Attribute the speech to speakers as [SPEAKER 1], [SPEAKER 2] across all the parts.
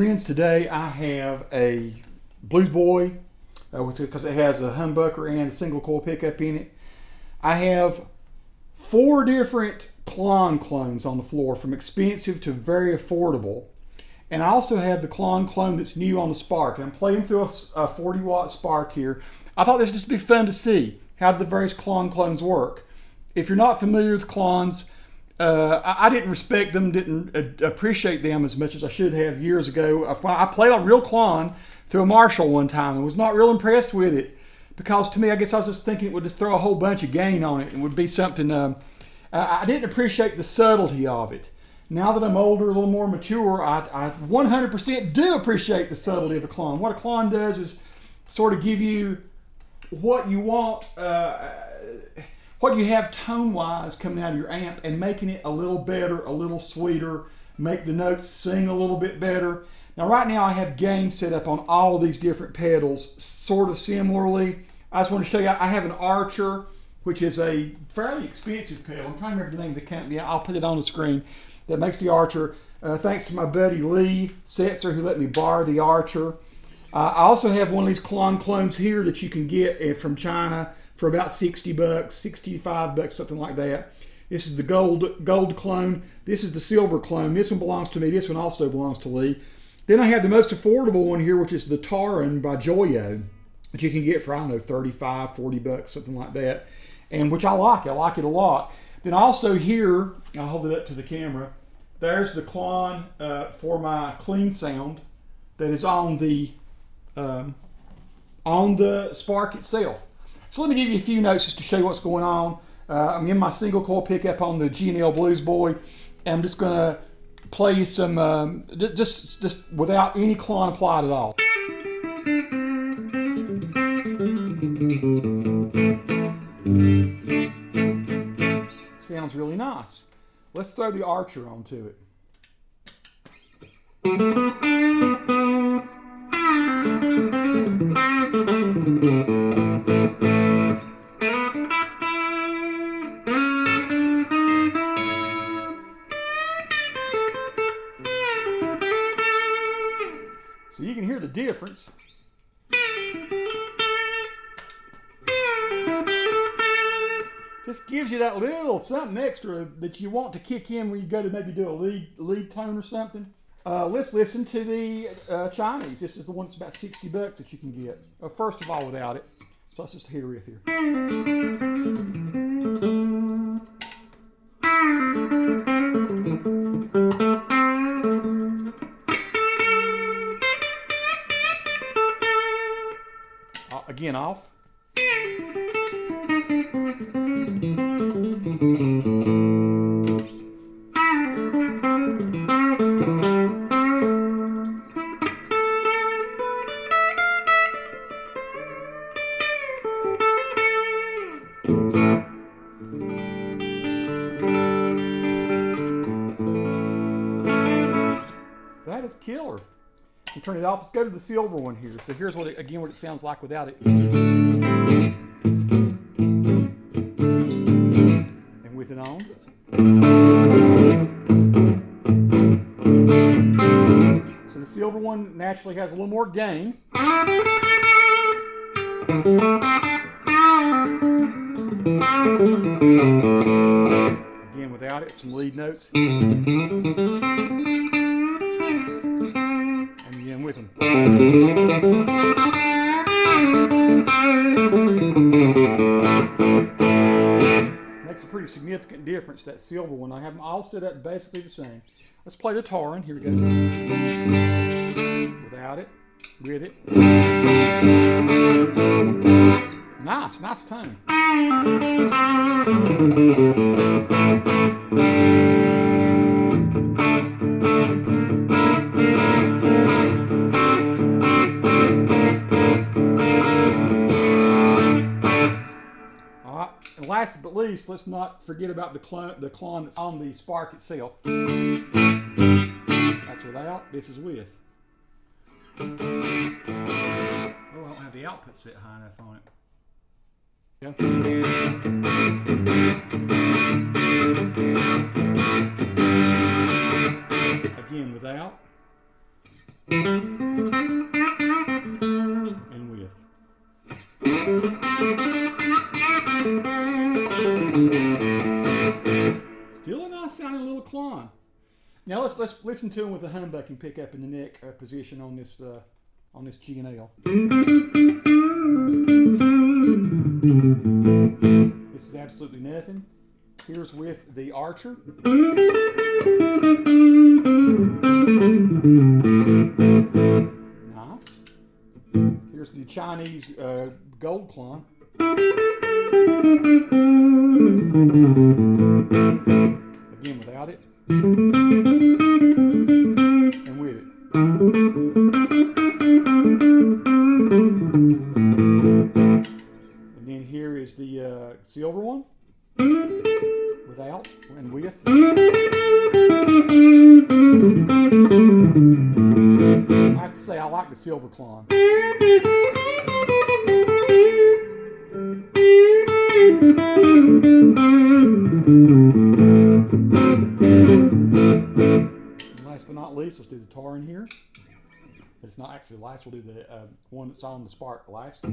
[SPEAKER 1] Friends, today I have a Bluesboy, because it has a humbucker and a single coil pickup in it. I have 4 different Klon clones on the floor, from expensive to very affordable. And I also have the Klon clone that's new on the spark. And I'm playing through a 40 watt spark here. I thought this would just be fun to see. How do the various Klon clones work? If you're not familiar with Klons, I didn't respect them, didn't appreciate them as much as I should have years ago. I played a real Klon through a Marshall one time and was not real impressed with it, because to me, I guess I was just thinking it would just throw a whole bunch of gain on it and would be something, I didn't appreciate the subtlety of it. Now that I'm older, a little more mature, I 100% do appreciate the subtlety of a Klon. What a Klon does is sort of give you what you want, what you have tone-wise coming out of your amp, and making it a little better, a little sweeter, make the notes sing a little bit better. Now right now I have gain set up on all these different pedals, sort of similarly. I just want to show you, I have an Archer, which is a fairly expensive pedal. I'm trying to remember the name of the company. I'll put it on the screen. That makes the Archer. Thanks to my buddy Lee Setzer, who let me borrow the Archer. I also have one of these Klon clones here that you can get from China for about 60 bucks, 65 bucks, something like that. This is the gold clone. This is the silver clone. This one belongs to me. This one also belongs to Lee. Then I have the most affordable one here, which is the Tauren by JOYO, that you can get for, I don't know, 35, 40 bucks, something like that, and which I like. I like it a lot. Then also here, I'll hold it up to the camera, there's the Klon for my clean sound that is on the spark itself. So let me give you a few notes just to show you what's going on. I'm in my single coil pickup on the G L Bluesboy, and I'm just going to play you some, just without any Klon applied at all. Sounds really nice. Let's throw the Archer onto it. So you can hear the difference. Just gives you that little something extra that you want to kick in when you go to maybe do a lead tone or something. Let's listen to the Chinese. This is the one that's about 60 bucks that you can get. First of all, without it. So let's just hear a riff here. Again, off. That is killer. And turn it off. Let's go to the silver one here. So here's what it sounds like without it. And with it on. So the silver one naturally has a little more gain. Again, without it, some lead notes. With them. Makes a pretty significant difference, that silver one. I have them all set up basically the same. Let's play the Tauren. Here we go. Without it, with it. Nice tone. And last but least, let's not forget about the Klon that's on the spark itself. That's without, this is with. Oh, I don't have the output set high enough on it. Yeah. Again, without. and width. Still a nice sounding little Klon. Now let's listen to him with the humbucking pickup in the neck position on this G&L. This is absolutely nothing. Here's with the Archer. Nice. Here's the Chinese gold Klon. Again without it. And with it. And then here is the silver one. Without and with. I have to say I like the silver Klon. And last but not least, let's do the Tauren here. It's not actually last, we'll do the one that's on the spark last.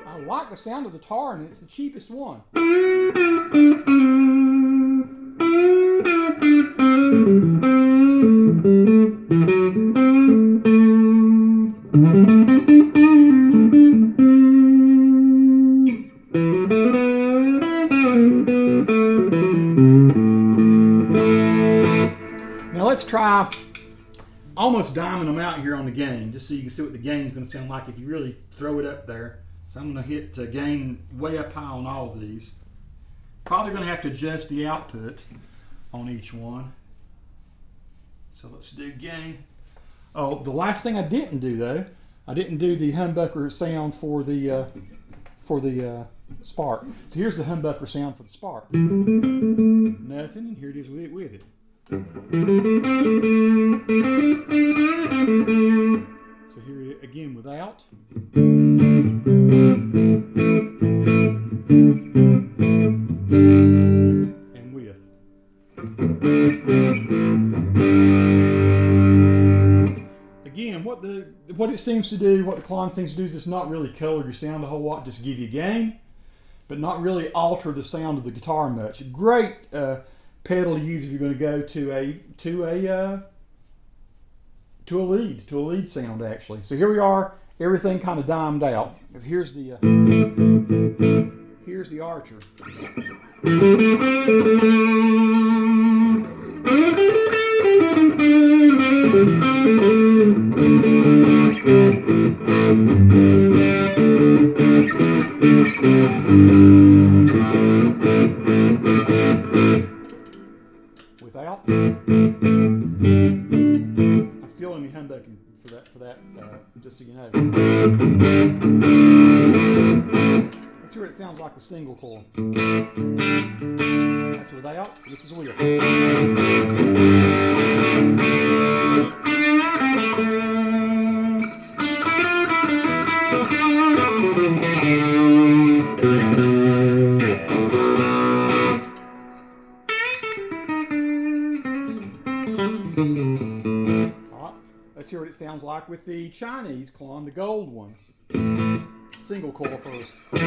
[SPEAKER 1] I like the sound of the Tauren, it's the cheapest one. Now let's try almost diming them out here on the gain, just so you can see what the gain is going to sound like if you really throw it up there. So I'm going to hit gain way up high on all of these. Probably going to have to adjust the output on each one. So let's do gain. Oh, the last thing I didn't do though, I didn't do the humbucker sound for the spark. So here's the humbucker sound for the spark. Nothing, and here it is with it. So here again without. And with. Again, what it seems to do, what the Klon seems to do is it's not really color your sound a whole lot, just give you gain, but not really alter the sound of the guitar much. Great pedal to use if you're going to go to a lead sound actually. So here we are, everything kind of dimed out. Here's the Archer. Without. I'm feeling the humbucking for that, just so you know. Let's hear what it sounds like with single coil. That's without. This is with. Let's hear what it sounds like with the Chinese Klon, the gold one. Single coil first. Now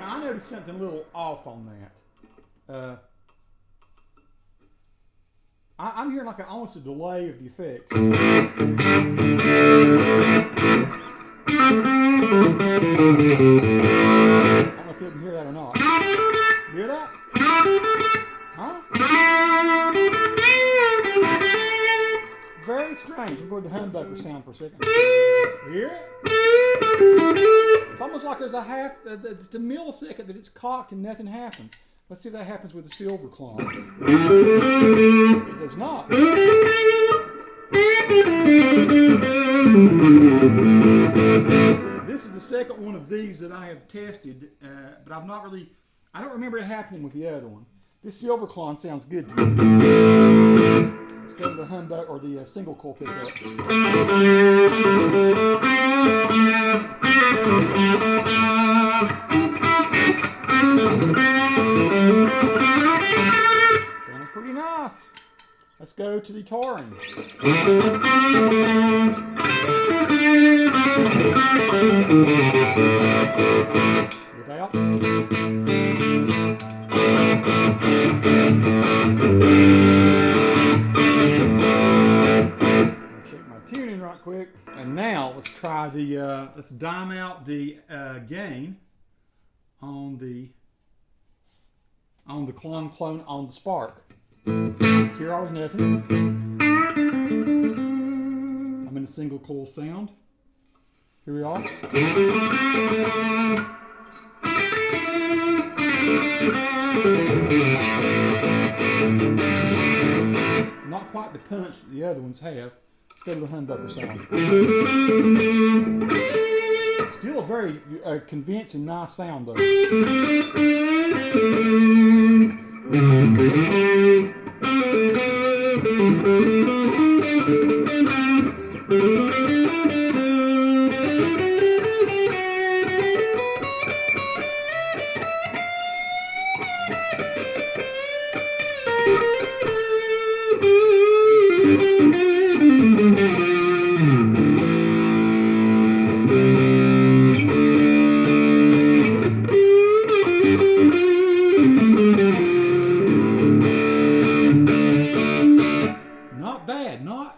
[SPEAKER 1] I noticed something a little off on that. I'm hearing like almost a delay of the effect. I don't know if you can hear that or not. You hear that? Huh? Very strange. I'm going to the humbucker sound for a second. You hear it? It's almost like there's it's a millisecond that it's cocked and nothing happens. Let's see if that happens with the silver Klon. It does not. This is the second one of these that I have tested, but I don't remember it happening with the other one. This silver Klon sounds good to me. Let's go to the humbucker or the single coil pickup. Let's go to the Tauren. Without. Check my tuning right quick. And now let's try the, let's dime out the gain on the Klon on the spark. So here always nothing. I'm in a single coil sound. Here we are. Not quite the punch that the other ones have. Let's go to the humbucker sound. Still a very convincing, nice sound though.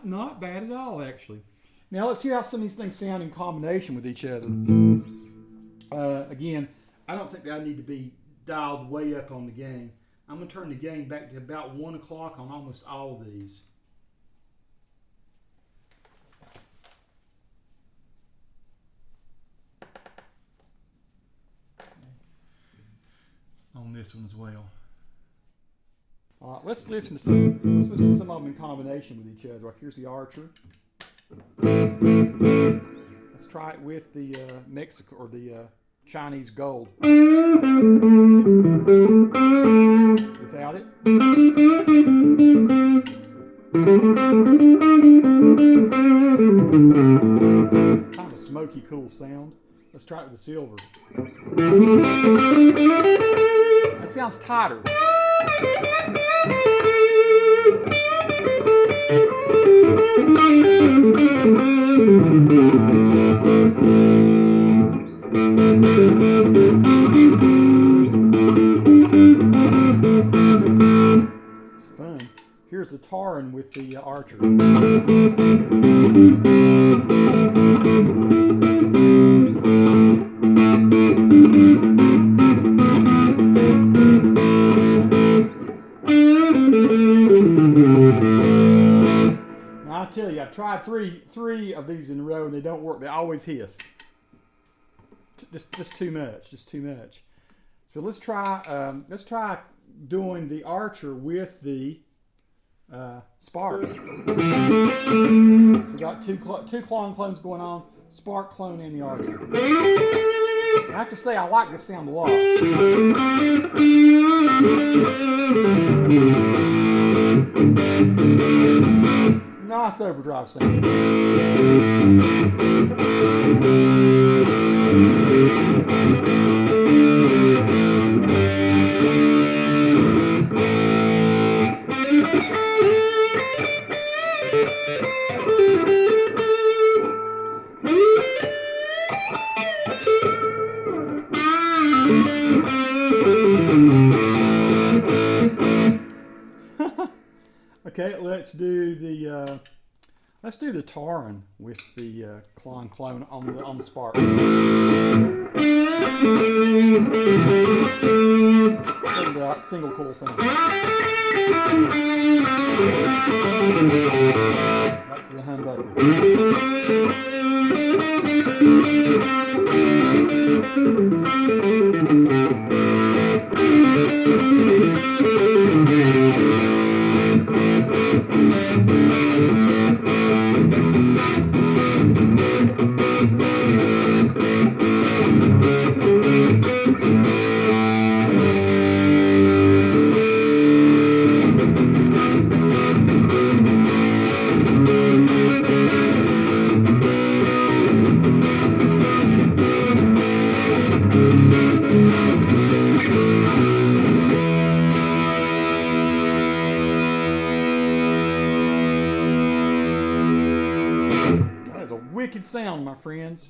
[SPEAKER 1] Not bad at all, actually. Now let's hear how some of these things sound in combination with each other. Again, I don't think that I need to be dialed way up on the gain. I'm going to turn the gain back to about 1 o'clock on almost all of these. On this one as well. All right, let's listen to some of them in combination with each other. Like here's the Archer. Let's try it with the Mexico or the Chinese Gold. Without it. Kind of a smoky, cool sound. Let's try it with the Silver. That sounds tighter. It's fun. Here's the Tauren with the Archer. Now I tell you, I've tried three of these in a row and they don't work. They always hiss. Just too much. Just too much. So let's try doing the Archer with the Spark. So we got two Klon clones going on, Spark clone and the Archer. I have to say I like this sound a lot. Nice overdrive sound. Okay, let's do the Tauren with the Klon clone on the Spark. And the single coil sound. Back to the humbucker. expected sound, my friends.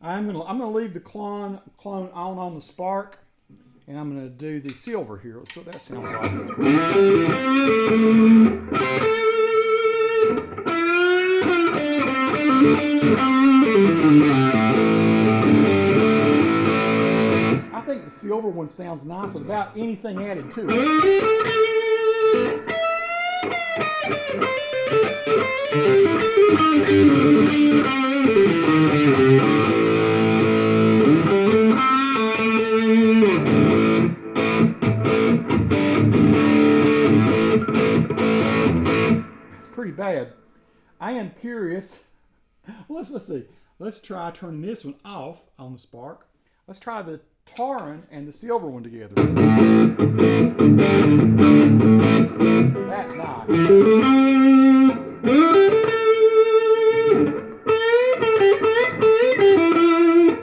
[SPEAKER 1] I'm gonna leave the clone on the spark, and I'm gonna do the silver here. Let's see what that sounds like. I think the silver one sounds nice without anything added to it. It's pretty bad. I am curious. Let's see. Let's try turning this one off on the spark. Let's try the Tauren and the silver one together. That's nice.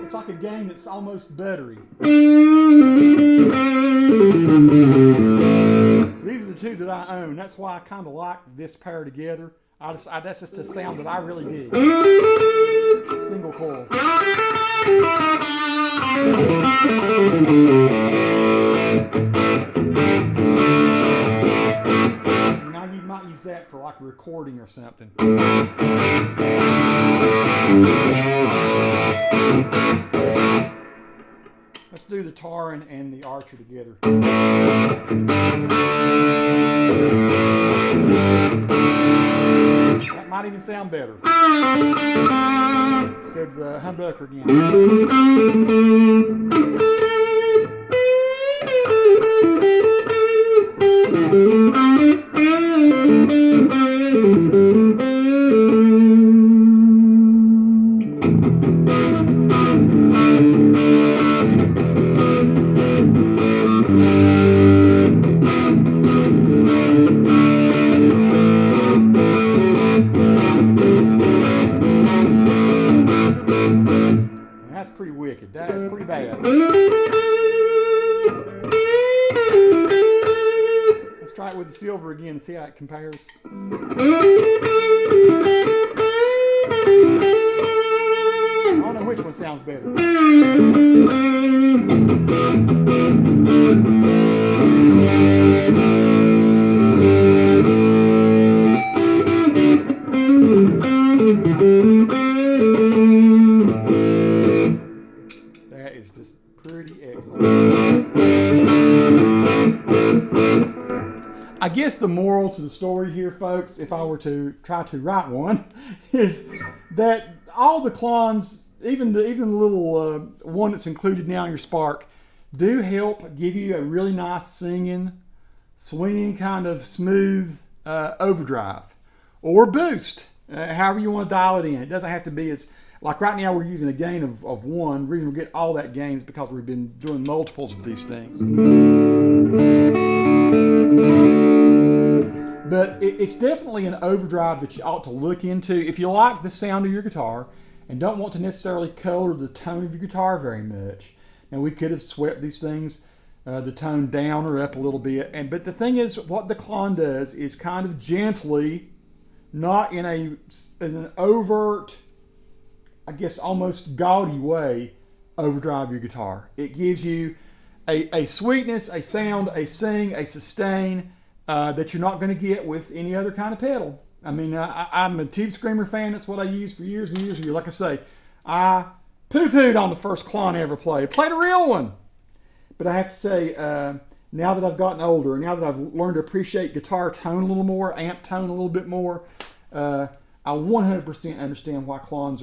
[SPEAKER 1] It's like a game that's almost buttery. So these are the two that I own. That's why I kind of like this pair together. That's just a sound that I really dig. Single coil. Now you might use that for like a recording or something. Let's do the Tauren and the Archer together. That might even sound better. Let's go to the humbucker again. That's pretty wicked. That is pretty bad. Let's try it with the silver again and see how it compares. I don't know which one sounds better. That is just pretty excellent. I guess the moral to the story here, folks, if I were to try to write one, is that all the clones, even the little one that's included now in your spark, do help give you a really nice singing, swinging kind of smooth overdrive or boost, however you want to dial it in. It doesn't have to be as, like right now we're using a gain of 1. The reason we get all that gain is because we've been doing multiples of these things. But it's definitely an overdrive that you ought to look into. If you like the sound of your guitar and don't want to necessarily color the tone of your guitar very much. Now we could have swept these things, the tone down or up a little bit. But the thing is, what the Klon does is kind of gently, not in an overt, I guess almost gaudy way, overdrive your guitar. It gives you a sweetness, a sound, a sing, a sustain, that you're not going to get with any other kind of pedal. I mean, I'm a Tube Screamer fan. That's what I used for years and years and years. Like I say, I poo-pooed on the first Klon I ever played. Played a real one. But I have to say, now that I've gotten older, now that I've learned to appreciate guitar tone a little more, amp tone a little bit more, I 100% understand why Klons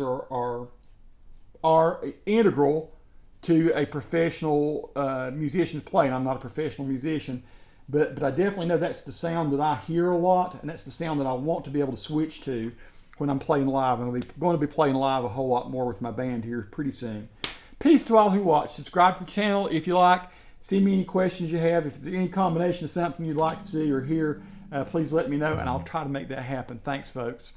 [SPEAKER 1] are integral to a professional musician's playing. I'm not a professional musician. But I definitely know that's the sound that I hear a lot, and that's the sound that I want to be able to switch to when I'm playing live. I'm going to be playing live a whole lot more with my band here pretty soon. Peace to all who watch. Subscribe to the channel if you like. Send me any questions you have. If there's any combination of something you'd like to see or hear, please let me know, and I'll try to make that happen. Thanks, folks.